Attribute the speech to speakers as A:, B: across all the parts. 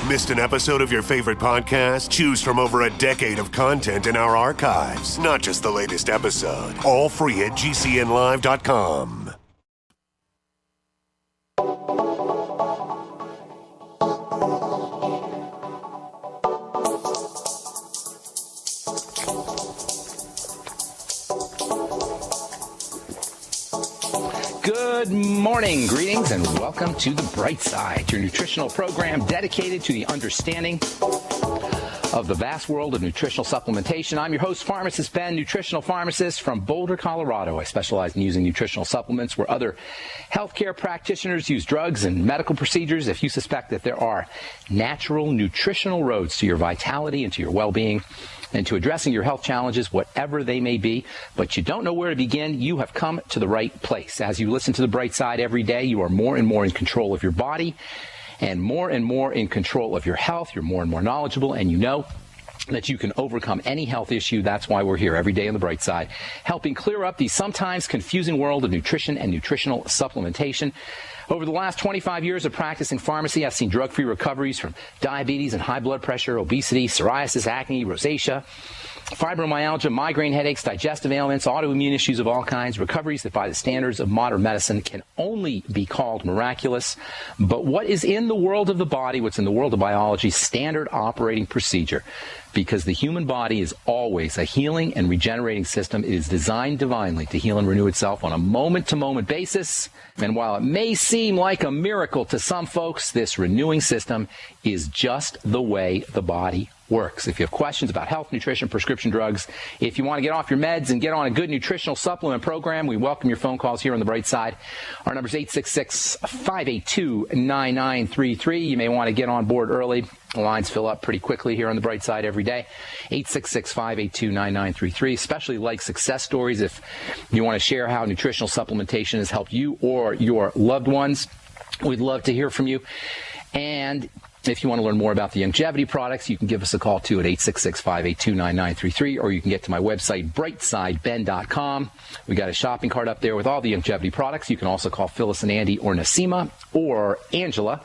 A: Missed an episode of your favorite podcast? Choose from over a decade of content in our archives, not just the latest episode. All free at GCNlive.com.
B: Good morning, greetings, and welcome to The Bright Side, your nutritional program dedicated to the understanding of the vast world of nutritional supplementation. I'm your host, Pharmacist Ben, nutritional pharmacist from Boulder, Colorado. I specialize in using nutritional supplements where other healthcare practitioners use drugs and medical procedures. If you suspect that there are natural nutritional roads to your vitality and to your well-being, and to addressing your health challenges, whatever they may be, but you don't know where to begin, you have come to the right place. As you listen to The Bright Side every day, you are more and more in control of your body and more in control of your health. You're more and more knowledgeable, and you know that you can overcome any health issue. That's why we're here every day on The Bright Side, helping clear up the sometimes confusing world of nutrition and nutritional supplementation. Over the last 25 years of practicing pharmacy, I've seen drug-free recoveries from diabetes and high blood pressure, obesity, psoriasis, acne, rosacea, fibromyalgia, migraine headaches, digestive ailments, autoimmune issues of all kinds, recoveries that by the standards of modern medicine can only be called miraculous. But what is in the world of the body, what's in the world of biology, standard operating procedure? Because the human body is always a healing and regenerating system. It is designed divinely to heal and renew itself on a moment-to-moment basis. And while it may seem like a miracle to some folks, this renewing system is just the way the body works. If you have questions about health, nutrition, prescription drugs, if you want to get off your meds and get on a good nutritional supplement program, we welcome your phone calls here on The Bright Side. Our number is 866-582-9933. You may want to get on board early. The lines fill up pretty quickly here on The Bright Side every day. 866-582-9933. Especially like success stories if you want to share how nutritional supplementation has helped you or your loved ones. We'd love to hear from you. And if you want to learn more about the longevity products, you can give us a call, too, at 866-582-9933, or you can get to my website, brightsideben.com. We got a shopping cart up there with all the longevity products. You can also call Phyllis and Andy or Nasima or Angela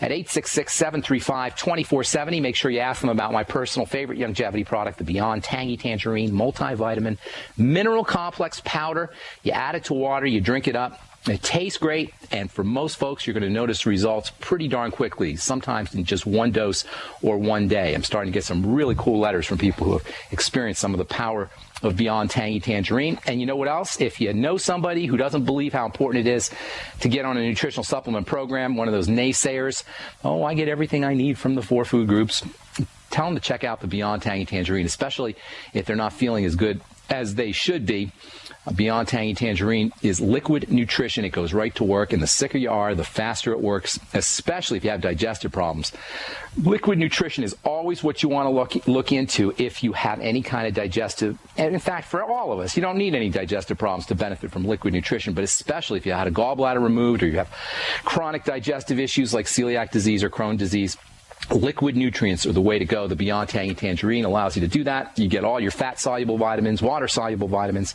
B: at 866-735-2470. Make sure you ask them about my personal favorite longevity product, the Beyond Tangy Tangerine Multivitamin Mineral Complex Powder. You add it to water, you drink it up. It tastes great, and for most folks, you're going to notice results pretty darn quickly, sometimes in just one dose or one day. I'm starting to get some really cool letters from people who have experienced some of the power of Beyond Tangy Tangerine. And you know what else? If you know somebody who doesn't believe how important it is to get on a nutritional supplement program, one of those naysayers, oh, I get everything I need from the 4 food groups, tell them to check out the Beyond Tangy Tangerine, especially if they're not feeling as good as they should be. Beyond Tangy Tangerine is liquid nutrition. It goes right to work, and the sicker you are, the faster it works, especially if you have digestive problems. Liquid nutrition is always what you want to look into if you have any kind of digestive, and in fact, for all of us, you don't need any digestive problems to benefit from liquid nutrition, but especially if you had a gallbladder removed or you have chronic digestive issues like celiac disease or Crohn's disease. Liquid nutrients are the way to go. The Beyond Tangy Tangerine allows you to do that. You get all your fat-soluble vitamins, water-soluble vitamins,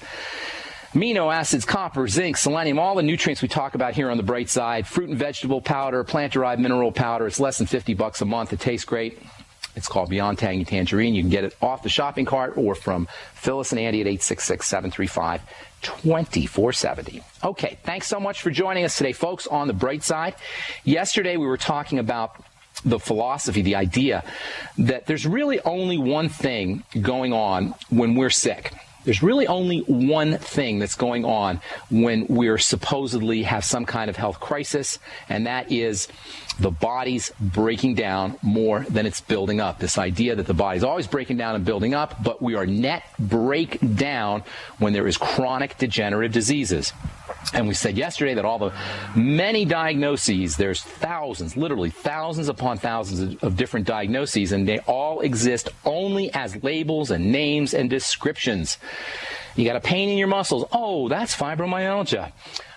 B: amino acids, copper, zinc, selenium, all the nutrients we talk about here on The Bright Side. Fruit and vegetable powder, plant-derived mineral powder. It's less than $50 a month. It tastes great. It's called Beyond Tangy Tangerine. You can get it off the shopping cart or from Phyllis and Andy at 866-735-2470. Okay, thanks so much for joining us today, folks, on The Bright Side. Yesterday, we were talking about the philosophy, the idea that there's really only one thing going on when we're sick. There's really only one thing that's going on when we're supposedly have some kind of health crisis, and that is the body's breaking down more than it's building up. This idea that the body's always breaking down and building up, but we are net breakdown when there is chronic degenerative diseases. And we said yesterday that all the many diagnoses, there's thousands, literally thousands upon thousands of different diagnoses, and they all exist only as labels and names and descriptions. You got a pain in your muscles. Oh, that's fibromyalgia.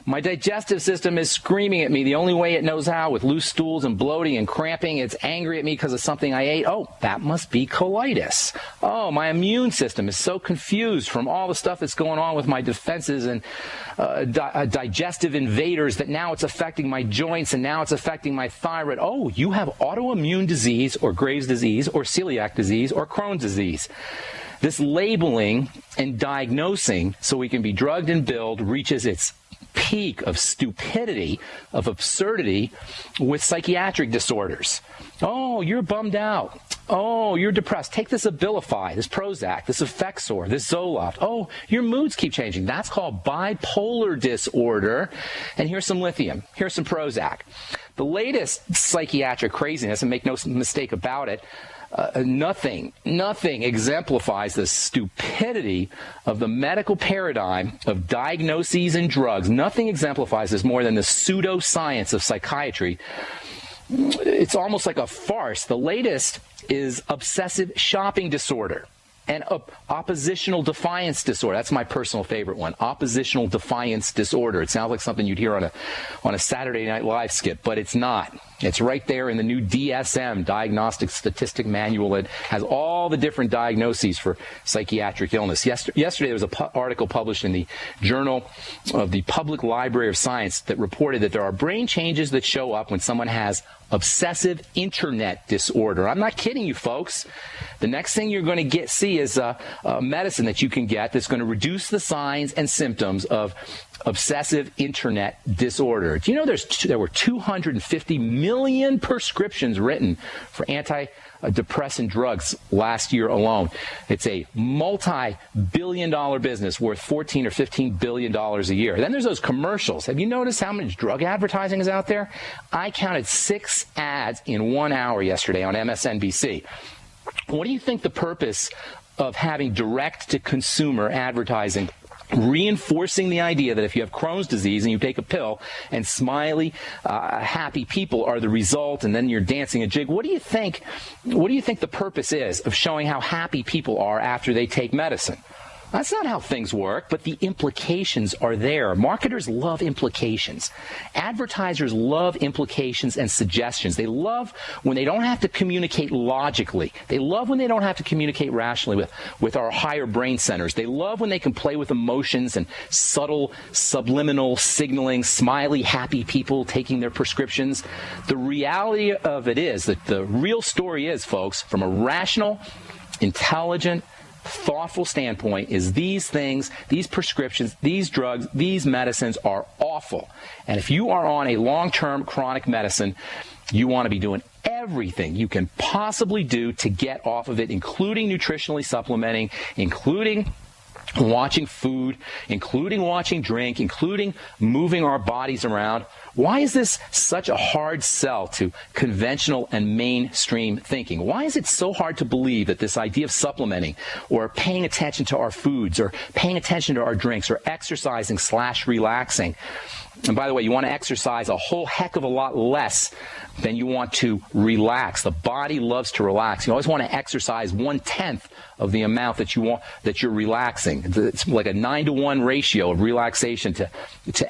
B: My digestive system is screaming at me the only way it knows how, with loose stools and bloating and cramping. It's angry at me because of something I ate. Oh, that must be colitis. Oh, my immune system is so confused from all the stuff that's going on with my defenses and digestive invaders that now it's affecting my joints and now it's affecting my thyroid. Oh, you have autoimmune disease or Graves' disease or celiac disease or Crohn's disease. This labeling and diagnosing so we can be drugged and billed reaches its peak of stupidity, of absurdity with psychiatric disorders. Oh, you're bummed out. Oh, you're depressed. Take this Abilify, this Prozac, this Effexor, this Zoloft. Oh, your moods keep changing. That's called bipolar disorder. And here's some lithium. Here's some Prozac. The latest psychiatric craziness, and make no mistake about it, nothing exemplifies the stupidity of the medical paradigm of diagnoses and drugs. Nothing exemplifies this more than the pseudoscience of psychiatry. It's almost like a farce. The latest is obsessive shopping disorder and oppositional defiance disorder. That's my personal favorite one. Oppositional defiance disorder. It sounds like something you'd hear on a Saturday Night Live skit, but it's not. It's right there in the new DSM, Diagnostic Statistic Manual. It has all the different diagnoses for psychiatric illness. Yesterday there was an article published in the Journal of the Public Library of Science that reported that there are brain changes that show up when someone has obsessive internet disorder. I'm not kidding you, folks. The next thing you're going to see is a medicine that you can get that's going to reduce the signs and symptoms of obsessive internet disorder. Do you know there were 250 million prescriptions written for antidepressant drugs last year alone? It's a multi-billion-dollar business worth $14 or $15 billion a year. Then there's those commercials. Have you noticed how much drug advertising is out there? I counted 6 ads in 1 hour yesterday on MSNBC. What do you think the purpose of having direct-to-consumer advertising, reinforcing the idea that if you have Crohn's disease and you take a pill and smiley, happy people are the result, and then you're dancing a jig? What do you think the purpose is of showing how happy people are after they take medicine? That's not how things work, but the implications are there. Marketers love implications. Advertisers love implications and suggestions. They love when they don't have to communicate logically. They love when they don't have to communicate rationally with our higher brain centers. They love when they can play with emotions and subtle subliminal signaling, smiley, happy people taking their prescriptions. The reality of it is that the real story is, folks, from a rational, intelligent, thoughtful standpoint, is these things, these prescriptions, these drugs, these medicines are awful. And if you are on a long-term chronic medicine, you want to be doing everything you can possibly do to get off of it, including nutritionally supplementing, including watching food, including watching drink, including moving our bodies around. Why is this such a hard sell to conventional and mainstream thinking? Why is it so hard to believe that this idea of supplementing or paying attention to our foods or paying attention to our drinks or exercising/relaxing? And by the way, you want to exercise a whole heck of a lot less than you want to relax. The body loves to relax. You always want to exercise 1/10 of the amount that you're relaxing. It's like a 9-to-1 ratio of relaxation to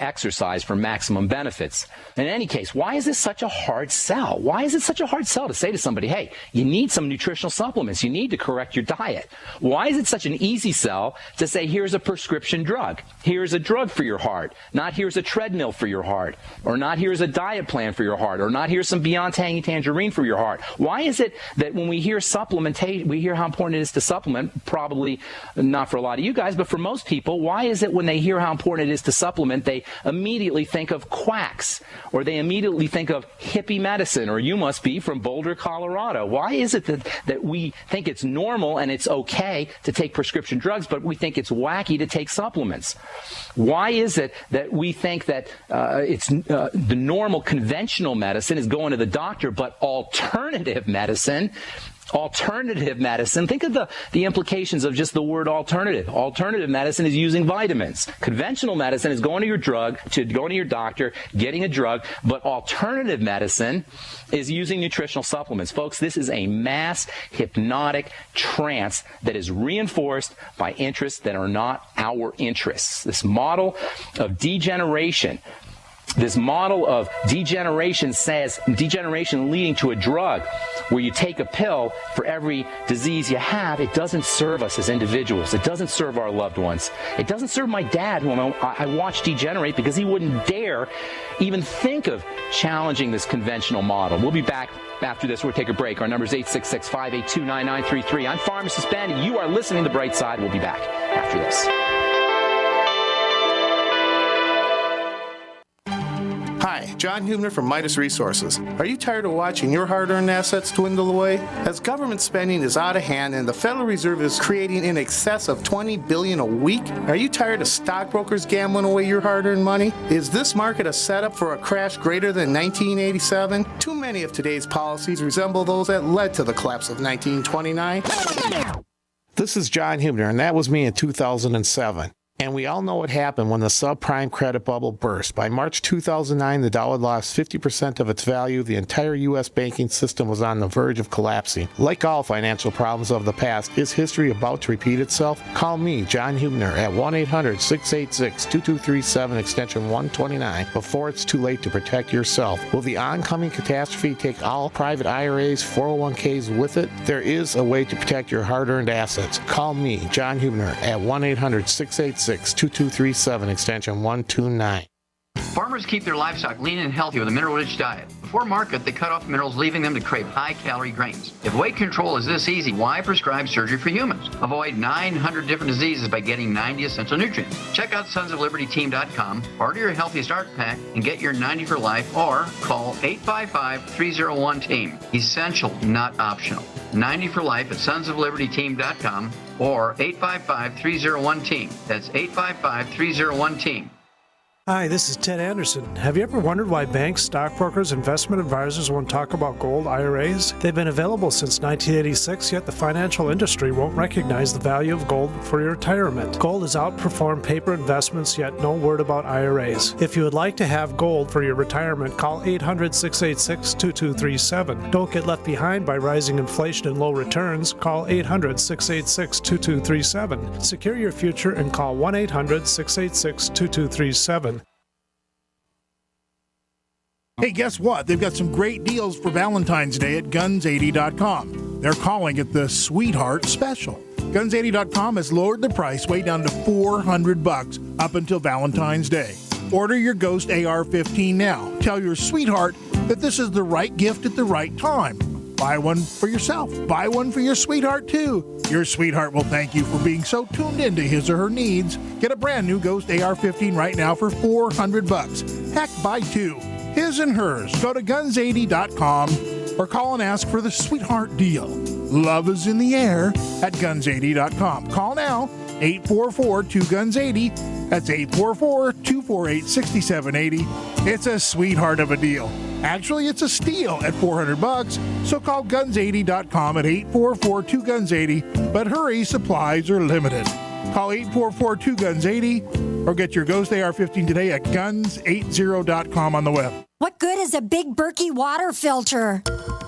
B: exercise for maximum benefits. In any case, why is this such a hard sell? Why is it such a hard sell to say to somebody, hey, you need some nutritional supplements. You need to correct your diet. Why is it such an easy sell to say, here's a prescription drug. Here's a drug for your heart. Not here's a treadmill for your heart. Or not here's a diet plan for your heart. Or not here's some Beyond Tangy Tangerine for your heart. Why is it that when we hear supplementation, we hear how important it is to supplement? Probably not for a lot of you guys, but for most people, why is it when they hear how important it is to supplement, they immediately think of quacks, or they immediately think of hippie medicine, or you must be from Boulder, Colorado? Why is it that we think it's normal and it's okay to take prescription drugs, but we think it's wacky to take supplements? Why is it that we think that it's the normal conventional medicine is going to the doctor, but alternative medicine Alternative medicine, think of the implications of just the word alternative. Alternative medicine is using vitamins. Conventional medicine is going to your doctor, getting a drug, but alternative medicine is using nutritional supplements. Folks, this is a mass hypnotic trance that is reinforced by interests that are not our interests. This model of degeneration says degeneration leading to a drug where you take a pill for every disease you have. It doesn't serve us as individuals. It doesn't serve our loved ones. It doesn't serve my dad, who I watched degenerate because he wouldn't dare even think of challenging this conventional model. We'll be back after this. We'll take a break. Our number is 866-582-9933. I'm Pharmacist Ben, and you are listening to Bright Side. We'll be back after this.
C: Hi, John Hubner from Midas Resources. Are you tired of watching your hard-earned assets dwindle away? As government spending is out of hand and the Federal Reserve is creating in excess of $20 billion a week, are you tired of stockbrokers gambling away your hard-earned money? Is this market a setup for a crash greater than 1987? Too many of today's policies resemble those that led to the collapse of 1929. This is John Hubner, and that was me in 2007. And we all know what happened when the subprime credit bubble burst. By March 2009, the dollar lost 50% of its value. The entire U.S. banking system was on the verge of collapsing. Like all financial problems of the past, is history about to repeat itself? Call me, John Hubner, at 1-800-686-2237, extension 129, before it's too late to protect yourself. Will the oncoming catastrophe take all private IRAs, 401ks with it? There is a way to protect your hard-earned assets. Call me, John Hubner, at 1-800-686-2237, extension 129.
D: Farmers keep their livestock lean and healthy with a mineral-rich diet. Before market, they cut off minerals, leaving them to crave high-calorie grains. If weight control is this easy, why prescribe surgery for humans? Avoid 900 different diseases by getting 90 essential nutrients. Check out sonsoflibertyteam.com, order your Healthy Start Pack, and get your 90 for life, or call 855-301-TEAM. Essential, not optional. 90 for life at sonsoflibertyteam.com or 855-301-TEAM. That's 855-301-TEAM.
E: Hi, this is Ted Anderson. Have you ever wondered why banks, stockbrokers, investment advisors won't talk about gold IRAs? They've been available since 1986, yet the financial industry won't recognize the value of gold for your retirement. Gold has outperformed paper investments, yet no word about IRAs. If you would like to have gold for your retirement, call 800-686-2237. Don't get left behind by rising inflation and low returns. Call 800-686-2237. Secure your future and call 1-800-686-2237.
F: Hey, guess what? They've got some great deals for Valentine's Day at Guns80.com. They're calling it the Sweetheart Special. Guns80.com has lowered the price way down to $400 up until Valentine's Day. Order your Ghost AR-15 now. Tell your sweetheart that this is the right gift at the right time. Buy one for yourself. Buy one for your sweetheart, too. Your sweetheart will thank you for being so tuned into his or her needs. Get a brand new Ghost AR-15 right now for $400. Heck, buy two. His and hers. Go to Guns80.com or call and ask for the Sweetheart Deal. Love is in the air at Guns80.com. Call now, 844-2GUNS80. That's 844-248-6780. It's a sweetheart of a deal. Actually, it's a steal at $400, so call Guns80.com at 844-2GUNS80. But hurry, supplies are limited. Call 844-2GUNS80 or get your Ghost AR-15 today at Guns80.com on the web.
G: What good is a Big Berkey water filter?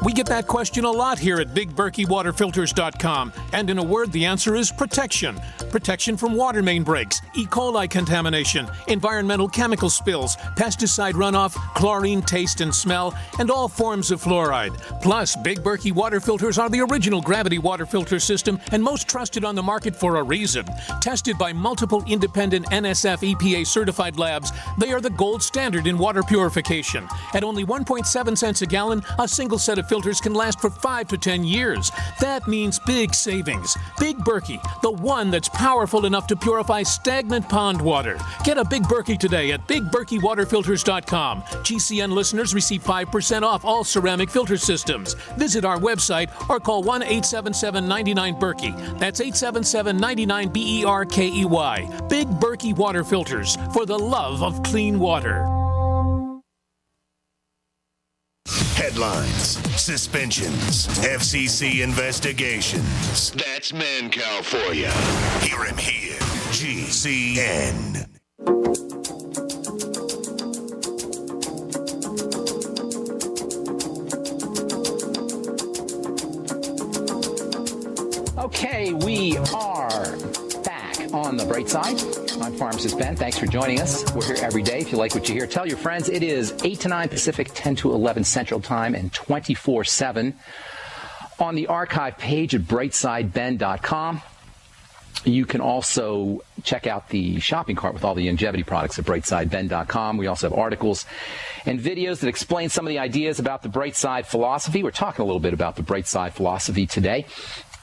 H: We get that question a lot here at BigBerkeyWaterFilters.com. And in a word, the answer is protection. Protection from water main breaks, E. coli contamination, environmental chemical spills, pesticide runoff, chlorine taste and smell, and all forms of fluoride. Plus, Big Berkey water filters are the original gravity water filter system and most trusted on the market for a reason. Tested by multiple independent NSF EPA certified labs, they are the gold standard in water purification. At only 1.7 cents a gallon, a single set of filters can last for 5 to 10 years. That means big savings. Big Berkey, the one that's powerful enough to purify stagnant pond water. Get a Big Berkey today at BigBerkeyWaterFilters.com. GCN listeners receive 5% off all ceramic filter systems. Visit our website or call 1-877-99-BERKEY. That's 877-99-BERKEY. Big Berkey Water Filters, for the love of clean water.
A: Headlines, suspensions, FCC investigations. That's Mancow for you. Hear him here. GCN.
B: Okay, we are back on the bright side. I'm Pharmacist Ben. Thanks for joining us. We're here every day. If you like what you hear, tell your friends. It is 8 to 9 Pacific, 10 to 11 Central Time, and 24/7 on the archive page at brightsideben.com. You can also check out the shopping cart with all the longevity products at brightsideben.com. We also have articles and videos that explain some of the ideas about the bright side philosophy. We're talking a little bit about the bright side philosophy today,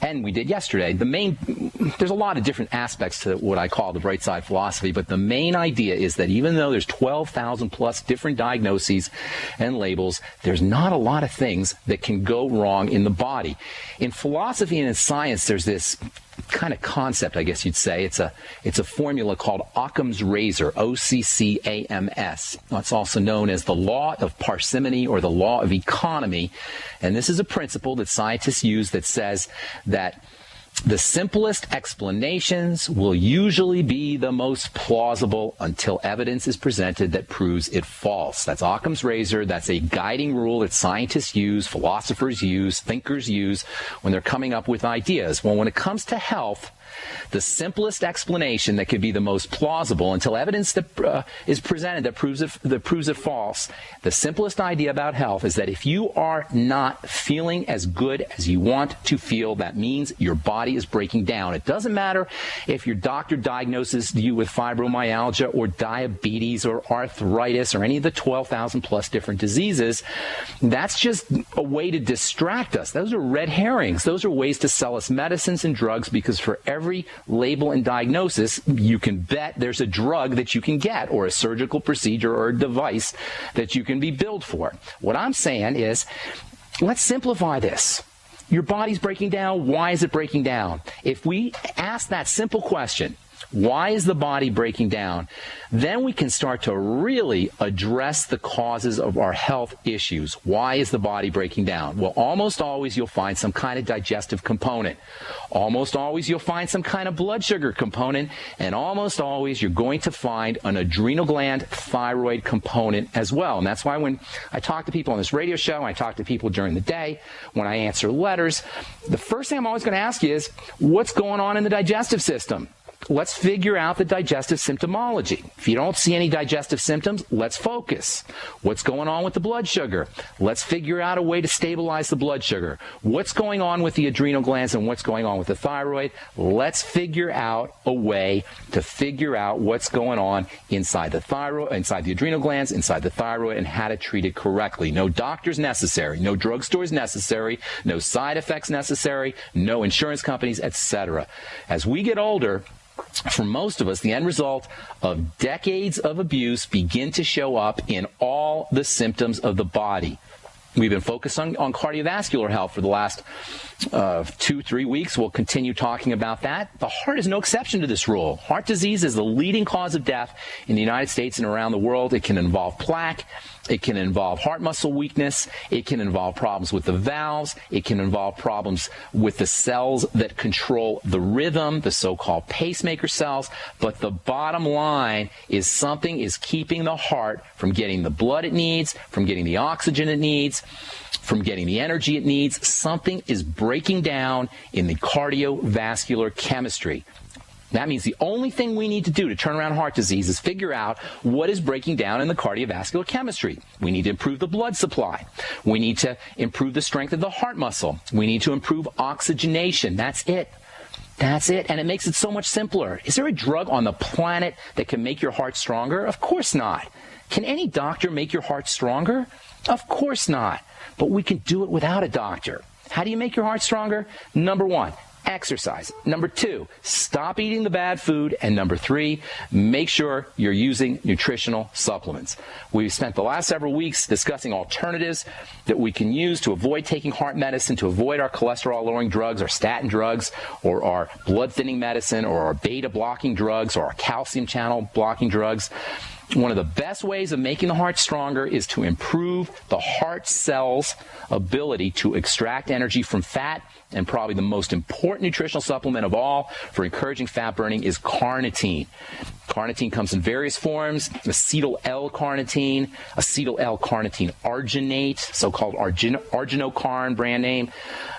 B: and we did yesterday. There's a lot of different aspects to what I call the bright side philosophy, but the main idea is that even though there's 12,000 plus different diagnoses and labels, there's not a lot of things that can go wrong in the body. In philosophy and in science, there's this kind of concept, I guess you'd say. It's a formula called Occam's razor, OCCAMS. It's also known as the law of parsimony or the law of economy. And this is a principle that scientists use that says that the simplest explanations will usually be the most plausible until evidence is presented that proves it false. That's Occam's razor. That's a guiding rule that scientists use, philosophers use, thinkers use when they're coming up with ideas. Well, when it comes to health, the simplest explanation that could be the most plausible until evidence that is presented that proves it false. The simplest idea about health is that if you are not feeling as good as you want to feel, that means your body is breaking down. It doesn't matter if your doctor diagnoses you with fibromyalgia or diabetes or arthritis or any of the 12,000 plus different diseases. That's just a way to distract us. Those are red herrings. Those are ways to sell us medicines and drugs, because for every label and diagnosis, you can bet there's a drug that you can get or a surgical procedure or a device that you can be billed for. What I'm saying is, let's simplify this. Your body's breaking down. Why is it breaking down? If we ask that simple question, why is the body breaking down? Then we can start to really address the causes of our health issues. Why is the body breaking down? Well, almost always you'll find some kind of digestive component. Almost always you'll find some kind of blood sugar component. And almost always you're going to find an adrenal gland thyroid component as well. And that's why when I talk to people on this radio show, I talk to people during the day, when I answer letters, the first thing I'm always going to ask you is, what's going on in the digestive system? Let's figure out the digestive symptomology. If you don't see any digestive symptoms, let's focus. What's going on with the blood sugar? Let's figure out a way to stabilize the blood sugar. What's going on with the adrenal glands and what's going on with the thyroid? Let's figure out a way to figure out what's going on inside the thyroid, inside the adrenal glands, inside the thyroid, and how to treat it correctly. No doctors necessary, no drugstores necessary, no side effects necessary, no insurance companies, etc. As we get older, for most of us, the end result of decades of abuse begin to show up in all the symptoms of the body. We've been focused on cardiovascular health for the last 2-3 weeks. We'll continue talking about that. The heart is no exception to this rule. Heart disease is the leading cause of death in the United States and around the world. It can involve plaque. It can involve heart muscle weakness. It can involve problems with the valves. It can involve problems with the cells that control the rhythm, the so-called pacemaker cells. But the bottom line is something is keeping the heart from getting the blood it needs, from getting the oxygen it needs, from getting the energy it needs. Something is breaking down in the cardiovascular chemistry. That means the only thing we need to do to turn around heart disease is figure out what is breaking down in the cardiovascular chemistry. We need to improve the blood supply. We need to improve the strength of the heart muscle. We need to improve oxygenation. That's it. That's it. And it makes it so much simpler. Is there a drug on the planet that can make your heart stronger? Of course not. Can any doctor make your heart stronger? Of course not. But we can do it without a doctor. How do you make your heart stronger? Number 1, exercise. Number 2, stop eating the bad food. And number 3, make sure you're using nutritional supplements. We've spent the last several weeks discussing alternatives that we can use to avoid taking heart medicine, to avoid our cholesterol-lowering drugs, our statin drugs, or our blood-thinning medicine, or our beta-blocking drugs, or our calcium channel blocking drugs. One of the best ways of making the heart stronger is to improve the heart cells' ability to extract energy from fat, and probably the most important nutritional supplement of all for encouraging fat burning is carnitine. Carnitine comes in various forms: acetyl L-carnitine, acetyl L-carnitine arginate, so-called arginocarn brand name,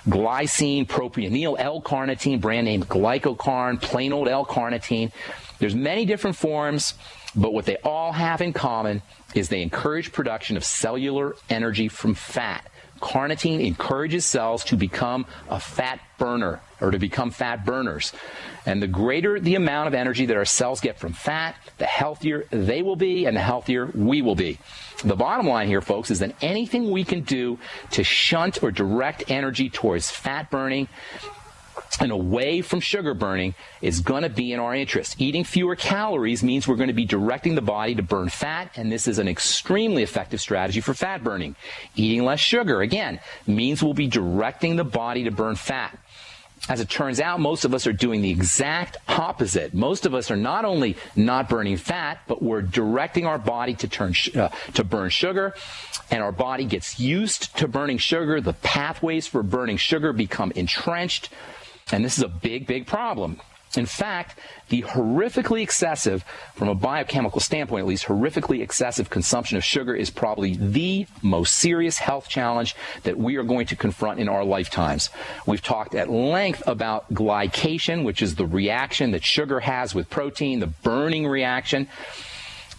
B: glycine, propionyl L-carnitine brand name glycocarn, plain old L-carnitine. There's many different forms, but what they all have in common is they encourage production of cellular energy from fat. Carnitine encourages cells to become a fat burner, or to become fat burners. And the greater the amount of energy that our cells get from fat, the healthier they will be and the healthier we will be. The bottom line here, folks, is that anything we can do to shunt or direct energy towards fat burning and away from sugar burning is going to be in our interest. Eating fewer calories means we're going to be directing the body to burn fat, and this is an extremely effective strategy for fat burning. Eating less sugar, again, means we'll be directing the body to burn fat. As it turns out, most of us are doing the exact opposite. Most of us are not only not burning fat, but we're directing our body to burn sugar, and our body gets used to burning sugar. The pathways for burning sugar become entrenched, and this is a big, big problem. In fact, the horrifically excessive, from a biochemical standpoint at least, horrifically excessive consumption of sugar is probably the most serious health challenge that we are going to confront in our lifetimes. We've talked at length about glycation, which is the reaction that sugar has with protein, the burning reaction.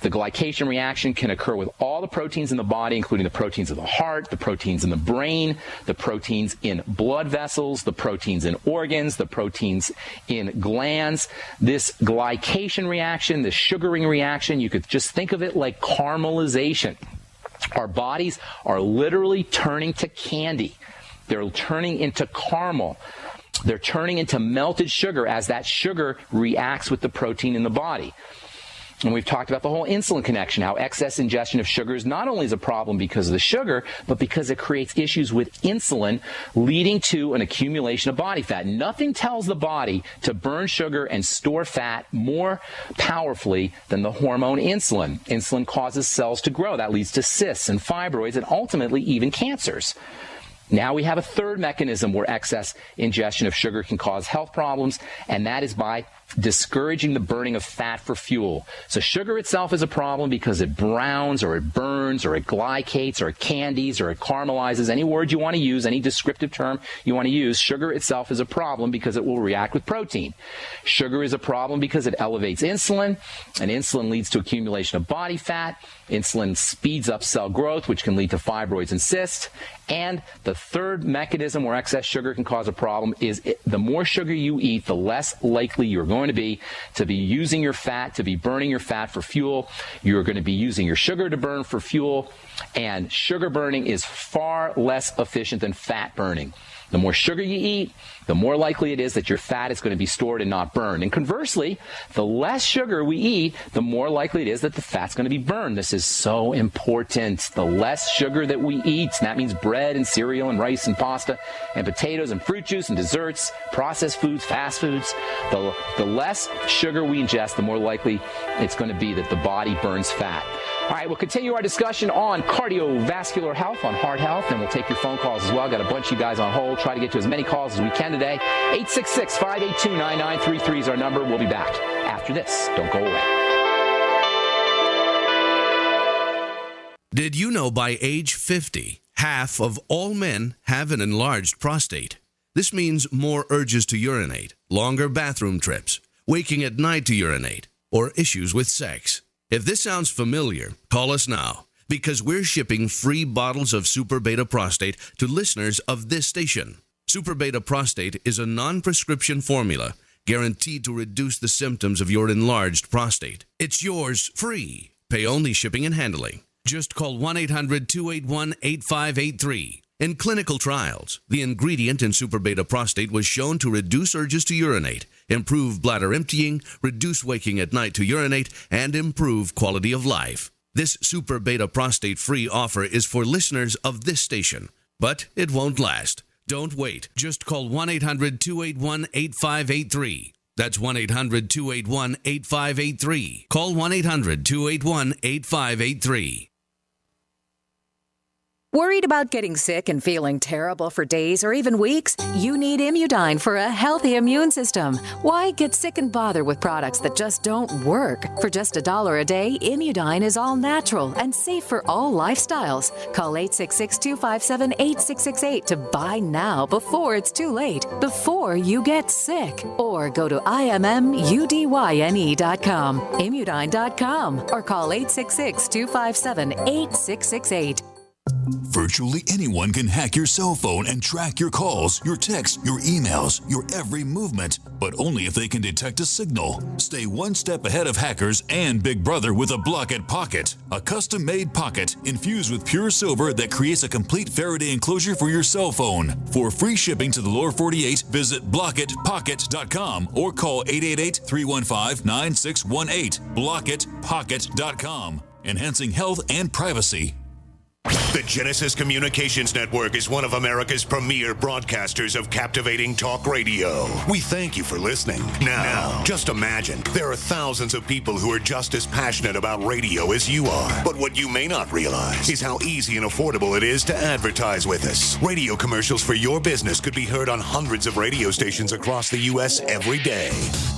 B: The glycation reaction can occur with all the proteins in the body, including the proteins of the heart, the proteins in the brain, the proteins in blood vessels, the proteins in organs, the proteins in glands. This glycation reaction, this sugaring reaction, you could just think of it like caramelization. Our bodies are literally turning to candy. They're turning into caramel. They're turning into melted sugar as that sugar reacts with the protein in the body. And we've talked about the whole insulin connection, how excess ingestion of sugars not only is a problem because of the sugar, but because it creates issues with insulin, leading to an accumulation of body fat. Nothing tells the body to burn sugar and store fat more powerfully than the hormone insulin. Insulin causes cells to grow. That leads to cysts and fibroids and ultimately even cancers. Now we have a third mechanism where excess ingestion of sugar can cause health problems, and that is by discouraging the burning of fat for fuel. So sugar itself is a problem because it browns or it burns or it glycates or it candies or it caramelizes. Any word you want to use, any descriptive term you want to use, sugar itself is a problem because it will react with protein. Sugar is a problem because it elevates insulin, and insulin leads to accumulation of body fat. Insulin speeds up cell growth, which can lead to fibroids and cysts. And the third mechanism where excess sugar can cause a problem is the more sugar you eat, the less likely you're going to be using your fat, to be burning your fat for fuel. You're going to be using your sugar to burn for fuel, and sugar burning is far less efficient than fat burning. The more sugar you eat, the more likely it is that your fat is going to be stored and not burned. And conversely, the less sugar we eat, the more likely it is that the fat's going to be burned. This is so important. The less sugar that we eat, and that means bread and cereal and rice and pasta and potatoes and fruit juice and desserts, processed foods, fast foods, the less sugar we ingest, the more likely it's going to be that the body burns fat. All right, we'll continue our discussion on cardiovascular health, on heart health, and we'll take your phone calls as well. Got a bunch of you guys on hold. Try to get to as many calls as we can today. 866-582-9933 is our number. We'll be back after this. Don't go away.
I: Did you know by age 50, half of all men have an enlarged prostate? This means more urges to urinate, longer bathroom trips, waking at night to urinate, or issues with sex. If this sounds familiar, call us now, because we're shipping free bottles of Super Beta Prostate to listeners of this station. Super Beta Prostate is a non-prescription formula guaranteed to reduce the symptoms of your enlarged prostate. It's yours free. Pay only shipping and handling. Just call 1-800-281-8583. In clinical trials, the ingredient in Super Beta Prostate was shown to reduce urges to urinate, improve bladder emptying, reduce waking at night to urinate, and improve quality of life. This Super Beta Prostate free offer is for listeners of this station, but it won't last. Don't wait. Just call 1-800-281-8583. That's 1-800-281-8583. Call 1-800-281-8583.
J: Worried about getting sick and feeling terrible for days or even weeks? You need Immudyne for a healthy immune system. Why get sick and bother with products that just don't work? For just $1 a day, Immudyne is all natural and safe for all lifestyles. Call 866-257-8668 to buy now before it's too late, before you get sick. Or go to IMMUDYNE.com, Immudyne.com, or call 866-257-8668.
K: Virtually anyone can hack your cell phone and track your calls, your texts, your emails, your every movement, but only if they can detect a signal. Stay one step ahead of hackers and Big Brother with a Block-It Pocket, a custom-made pocket infused with pure silver that creates a complete Faraday enclosure for your cell phone. For free shipping to the lower 48, visit blockitpocket.com or call 888-315-9618. blockitpocket.com, enhancing health and privacy.
A: The Genesis Communications Network is one of America's premier broadcasters of captivating talk radio. We thank you for listening. Now, just imagine, there are thousands of people who are just as passionate about radio as you are. But what you may not realize is how easy and affordable it is to advertise with us. Radio commercials for your business could be heard on hundreds of radio stations across the U.S. every day.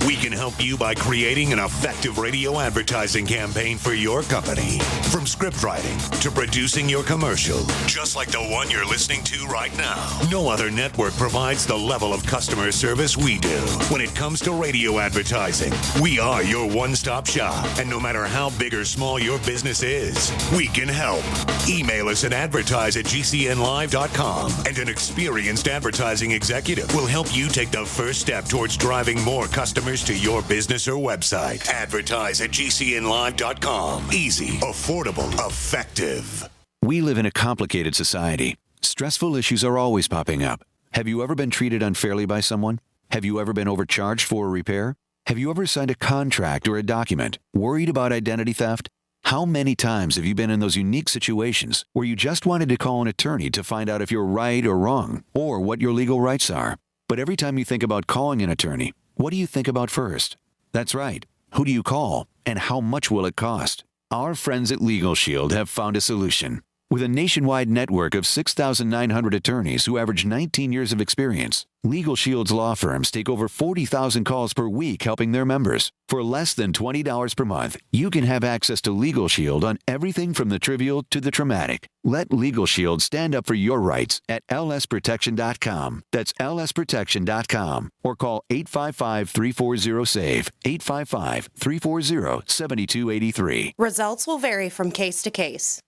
A: We can help you by creating an effective radio advertising campaign for your company. From script writing to producing your commercial, just like the one you're listening to right now. No other network provides the level of customer service we do. When it comes to radio advertising, we are your one-stop shop. And no matter how big or small your business is, we can help. Email us at advertise@gcnlive.com, and an experienced advertising executive will help you take the first step towards driving more customers to your business or website. Advertise@gcnlive.com. Easy, affordable, effective.
L: We live in a complicated society. Stressful issues are always popping up. Have you ever been treated unfairly by someone? Have you ever been overcharged for a repair? Have you ever signed a contract or a document? Worried about identity theft? How many times have you been in those unique situations where you just wanted to call an attorney to find out if you're right or wrong, or what your legal rights are? But every time you think about calling an attorney, what do you think about first? That's right. Who do you call, and how much will it cost? Our friends at Legal Shield have found a solution. With a nationwide network of 6,900 attorneys who average 19 years of experience, Legal Shield's law firms take over 40,000 calls per week helping their members. For less than $20 per month, you can have access to Legal Shield on everything from the trivial to the traumatic. Let Legal Shield stand up for your rights at lsprotection.com. That's lsprotection.com. Or call 855-340-SAVE, 855-340-7283.
M: Results will vary from case to case.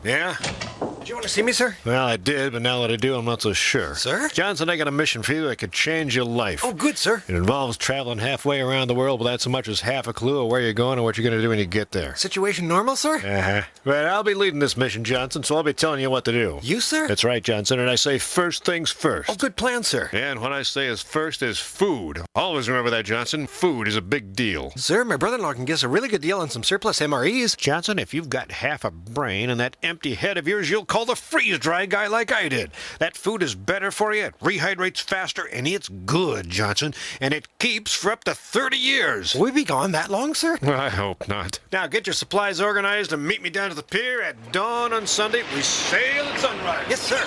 N: Yeah? Did you want to see me, sir? Well, I did, but now that I do, I'm not so sure. Sir? Johnson, I got a mission for you that could change your life. Oh, good, sir. It involves traveling halfway around the world without so much as half a clue of where you're going or what you're going to do when you get there.
O: Situation normal, sir?
N: Uh-huh. But I'll be leading this mission, Johnson, so I'll be telling you what to do.
O: You, sir?
N: That's right, Johnson, and I say first things first.
O: Oh, good plan, sir.
N: And what I say is first is food. Always remember that, Johnson. Food is a big deal.
O: Sir, my brother-in-law can get us a really good deal on some surplus MREs.
N: Johnson, if you've got half a brain and that empty head of yours, you'll call the freeze-dry guy like I did. That food is better for you, it rehydrates faster, and it's good, Johnson, and it keeps for up to 30 years.
O: Will we be gone that long, sir?
N: I hope not. Now get your supplies organized and meet me down to the pier at dawn on Sunday. We sail at sunrise.
O: Yes, sir.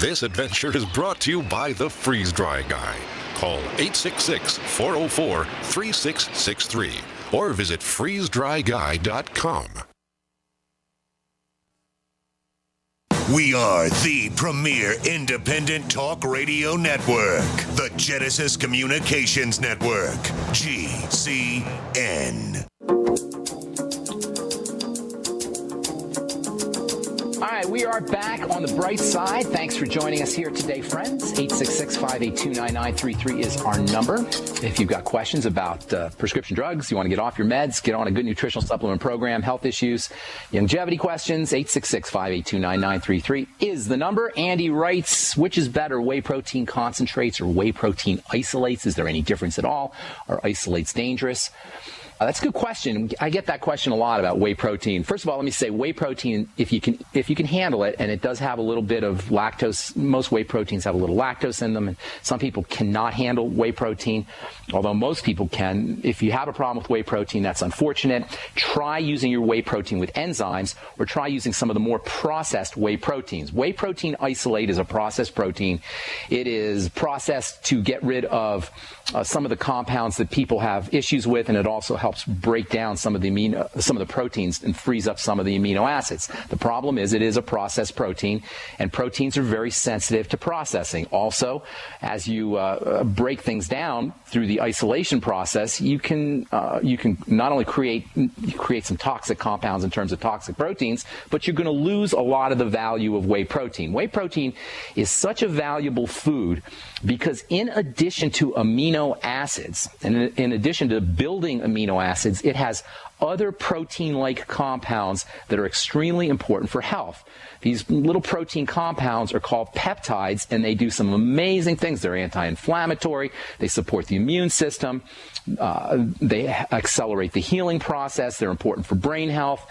P: This adventure is brought to you by the Freeze-Dry Guy. Call 866-404-3663 or visit freezedryguy.com.
A: We are the premier independent talk radio network, the Genesis Communications Network, GCN.
B: All right, we are back on the bright side. Thanks for joining us here today, friends. 866-582-9933 is our number. If you've got questions about prescription drugs, you want to get off your meds, get on a good nutritional supplement program, health issues, longevity questions, 866-582-9933 is the number. Andy writes, which is better, whey protein concentrates or whey protein isolates? Is there any difference at all? Are isolates dangerous? That's a good question. I get that question a lot about whey protein. First of all, let me say whey protein, if you can handle it, and it does have a little bit of lactose. Most whey proteins have a little lactose in them, and some people cannot handle whey protein, although most people can. If you have a problem with whey protein, that's unfortunate. Try using your whey protein with enzymes, or try using some of the more processed whey proteins. Whey protein isolate is a processed protein. It is processed to get rid of some of the compounds that people have issues with, and it also helps break down some of the proteins and frees up some of the amino acids. The problem is it is a processed protein, and proteins are very sensitive to processing. Also, as you break things down through the isolation process, you can not only create some toxic compounds in terms of toxic proteins, but you're going to lose a lot of the value of whey protein. Whey protein is such a valuable food because in addition to amino acids, and in addition to building amino acids, it has other protein-like compounds that are extremely important for health. These little protein compounds are called peptides, and they do some amazing things. They're anti-inflammatory. They support the immune system. They accelerate the healing process. They're important for brain health.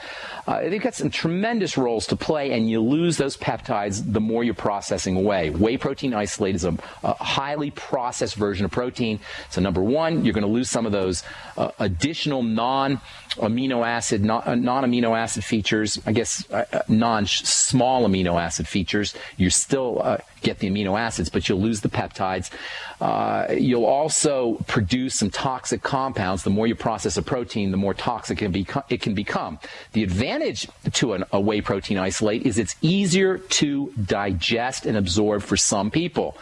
B: They've got some tremendous roles to play, and you lose those peptides the more you're processing away. Whey protein isolate is a highly processed version of protein. So number one, you're going to lose some of those additional non-amino acid features, I guess non-small amino acid features. You still get the amino acids, but you'll lose the peptides. You'll also produce some toxic compounds. The more you process a protein, the more toxic it can become. The advantage to a whey protein isolate is it's easier to digest and absorb for some people.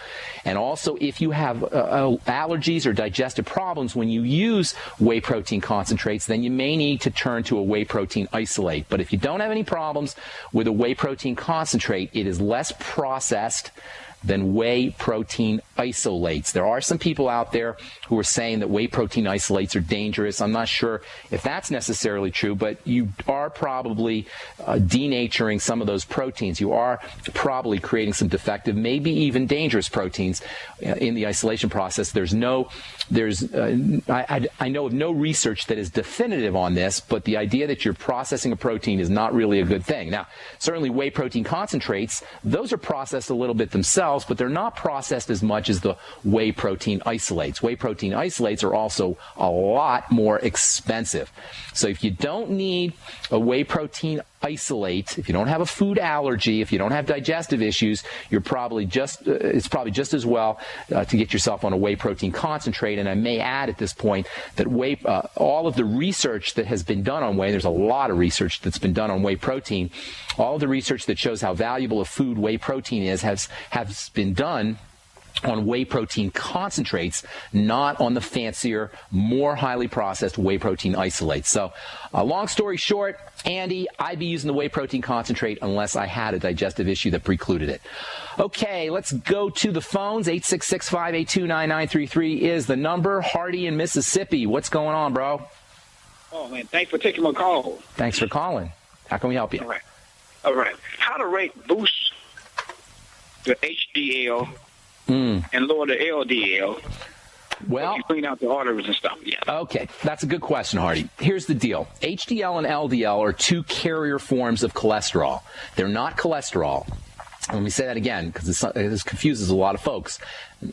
B: And also, if you have allergies or digestive problems when you use whey protein concentrates, then you may need to turn to a whey protein isolate. But if you don't have any problems with a whey protein concentrate, it is less processed than whey protein isolates. There are some people out there who are saying that whey protein isolates are dangerous. I'm not sure if that's necessarily true, but you are probably denaturing some of those proteins. You are probably creating some defective, maybe even dangerous proteins in the isolation process. I know of no research that is definitive on this, but the idea that you're processing a protein is not really a good thing. Now, certainly whey protein concentrates, those are processed a little bit themselves, but they're not processed as much as the whey protein isolates. Whey protein isolates are also a lot more expensive. So if you don't need a whey protein isolate, if you don't have a food allergy, if you don't have digestive issues, it's probably just as well to get yourself on a whey protein concentrate. And I may add at this point that all of the research that has been done on whey, there's a lot of research that's been done on whey protein. All of the research that shows how valuable a food whey protein is has been done on whey protein concentrates, not on the fancier, more highly processed whey protein isolates. So, long story short, Andy, I'd be using the whey protein concentrate unless I had a digestive issue that precluded it. Okay, let's go to the phones. 866-582-9933 is the number. Hardy in Mississippi. What's going on, bro?
Q: Oh, man, thanks for taking my call.
B: Thanks for calling. How can we help you?
Q: All right. How to rate boost the HDL and lower the LDL.
B: Well,
Q: you clean out the arteries and stuff. Yeah.
B: Okay, that's a good question, Hardy. Here's the deal. HDL and LDL are two carrier forms of cholesterol. They're not cholesterol. Let me say that again because this confuses a lot of folks.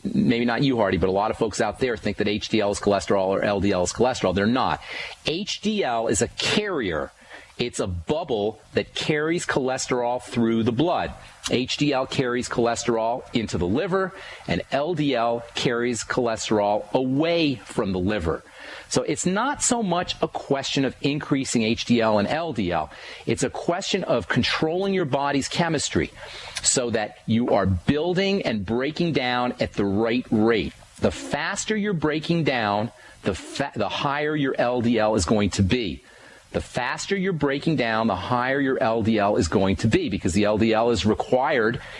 B: Maybe not you, Hardy, but a lot of folks out there think that HDL is cholesterol or LDL is cholesterol. They're not. HDL is a carrier. It's a bubble that carries cholesterol through the blood. HDL carries cholesterol into the liver, and LDL carries cholesterol away from the liver. So it's not so much a question of increasing HDL and LDL. It's a question of controlling your body's chemistry so that you are building and breaking down at the right rate. The faster you're breaking down, the higher your LDL is going to be. The faster you're breaking down, the higher your LDL is going to be because the LDL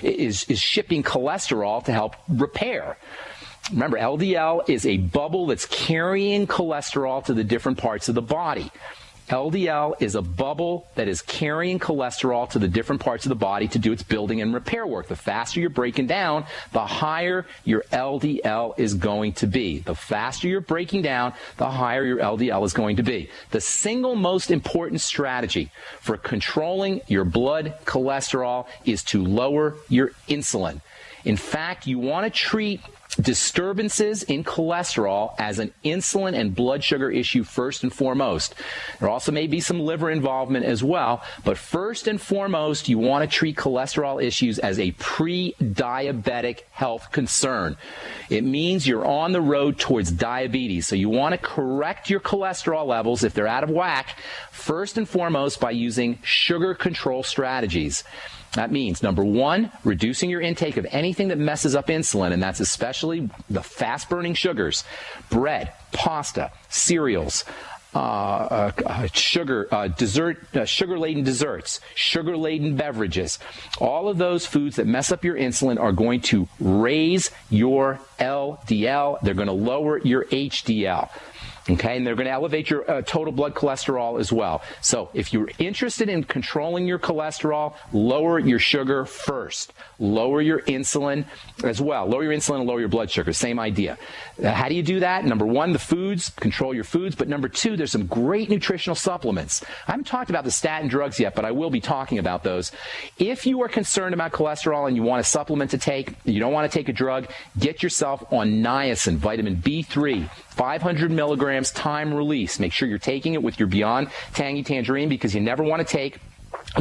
B: is shipping cholesterol to help repair. Remember, LDL is a bubble that's carrying cholesterol to the different parts of the body. LDL is a bubble that is carrying cholesterol to the different parts of the body to do its building and repair work. The faster you're breaking down, the higher your LDL is going to be. The faster you're breaking down, the higher your LDL is going to be. The single most important strategy for controlling your blood cholesterol is to lower your insulin. In fact, you want to treat disturbances in cholesterol as an insulin and blood sugar issue first and foremost. There also may be some liver involvement as well, but first and foremost, you want to treat cholesterol issues as a pre-diabetic health concern. It means you're on the road towards diabetes, so you want to correct your cholesterol levels if they're out of whack, first and foremost by using sugar control strategies. That means, number one, reducing your intake of anything that messes up insulin, and that's especially the fast-burning sugars, bread, pasta, cereals, sugar-laden desserts, sugar-laden beverages. All of those foods that mess up your insulin are going to raise your LDL. They're going to lower your HDL. Okay, and they're going to elevate your total blood cholesterol as well. So if you're interested in controlling your cholesterol, lower your sugar first. Lower your insulin as well. Lower your insulin and lower your blood sugar. Same idea. How do you do that? Number one, the foods. Control your foods. But number two, there's some great nutritional supplements. I haven't talked about the statin drugs yet, but I will be talking about those. If you are concerned about cholesterol and you want a supplement to take, you don't want to take a drug, get yourself on niacin, vitamin B3, 500 milligrams time release. Make sure you're taking it with your Beyond Tangy Tangerine because you never want to take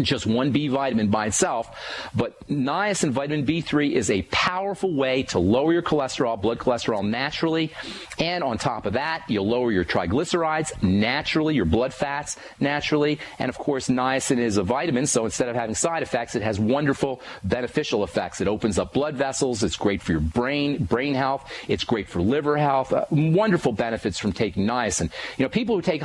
B: just one B vitamin by itself. But niacin, vitamin B3, is a powerful way to lower your cholesterol, blood cholesterol naturally. And on top of that, you'll lower your triglycerides naturally, your blood fats naturally. And of course, niacin is a vitamin, so instead of having side effects, it has wonderful beneficial effects. It opens up blood vessels. It's great for your brain health. It's great for liver health. Wonderful benefits from taking niacin. You know, people who take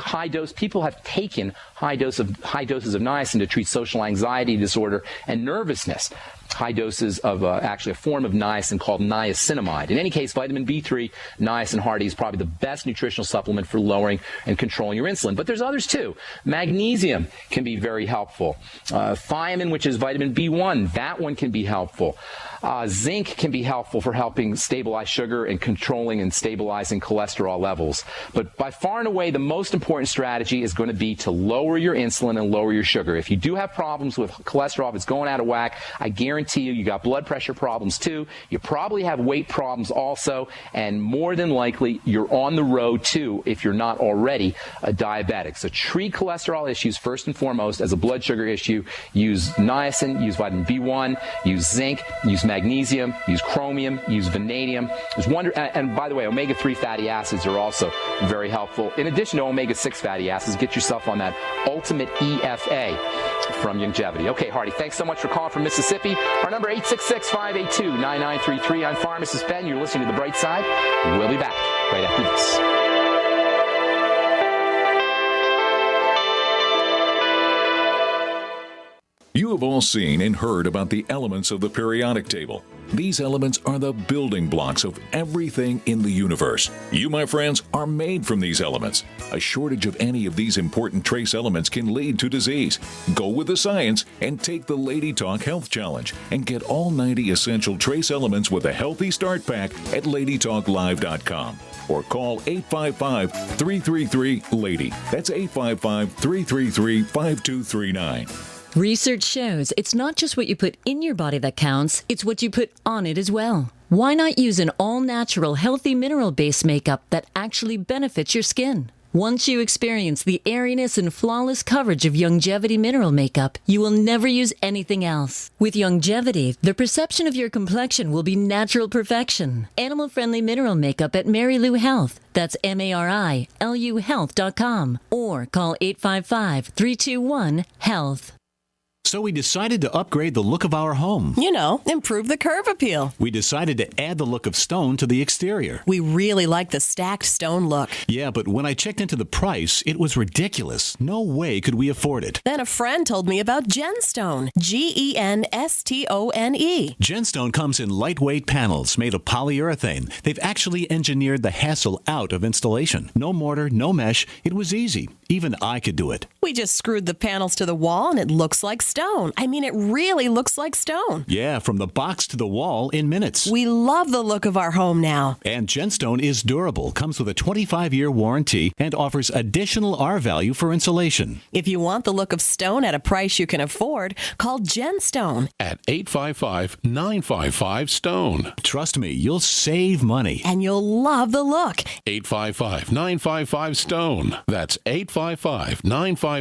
B: people have taken high doses of niacin to treat social anxiety disorder and nervousness. High doses of actually a form of niacin called niacinamide. In any case, vitamin B3, niacin hardy, is probably the best nutritional supplement for lowering and controlling your insulin. But there's others too. Magnesium can be very helpful. Thiamine, which is vitamin B1, that one can be helpful. Zinc can be helpful for helping stabilize sugar and controlling and stabilizing cholesterol levels. But by far and away, the most important strategy is going to be to lower your insulin and lower your sugar. If you do have problems with cholesterol, if it's going out of whack, I guarantee you got blood pressure problems too. You probably have weight problems also, and more than likely, you're on the road too if you're not already a diabetic. So treat cholesterol issues first and foremost as a blood sugar issue. Use niacin, use vitamin B1, use zinc, use magnesium, use chromium, use vanadium. And by the way, omega-3 fatty acids are also very helpful. In addition to omega-6 fatty acids, get yourself on that ultimate EFA from Longevity. Okay, Hardy, thanks so much for calling from Mississippi. Our number 866-582-9933. I'm Pharmacist Ben. You're listening to The Bright Side. We'll be back right after this.
R: You have all seen and heard about the elements of the periodic table. These elements are the building blocks of everything in the universe. You, my friends, are made from these elements. A shortage of any of these important trace elements can lead to disease. Go with the science and take the Lady Talk Health Challenge and get all 90 essential trace elements with a healthy start pack at LadyTalkLive.com. Or call 855-333-LADY. That's 855-333-5239.
S: Research shows it's not just what you put in your body that counts, it's what you put on it as well. Why not use an all-natural, healthy mineral-based makeup that actually benefits your skin? Once you experience the airiness and flawless coverage of Longevity mineral makeup, you will never use anything else. With Longevity, the perception of your complexion will be natural perfection. Animal-friendly mineral makeup at Mary Lou Health. That's MARILU Health.com. Or call 855-321-HEALTH.
T: So we decided to upgrade the look of our home.
U: You know, improve the curb appeal.
T: We decided to add the look of stone to the exterior.
U: We really like the stacked stone look.
T: Yeah, but when I checked into the price, it was ridiculous. No way could we afford it.
U: Then a friend told me about Genstone. Genstone.
T: Genstone comes in lightweight panels made of polyurethane. They've actually engineered the hassle out of installation. No mortar, no mesh. It was easy. Even I could do it.
U: We just screwed the panels to the wall and it looks like stone. I mean, it really looks like stone.
T: Yeah, from the box to the wall in minutes.
U: We love the look of our home now.
T: And Genstone is durable, comes with a 25-year warranty, and offers additional R-value for insulation.
U: If you want the look of stone at a price you can afford, call Genstone
P: at 855-955-STONE.
T: Trust me, you'll save money.
U: And you'll love the look.
P: 855-955-STONE. That's 855-955-7866.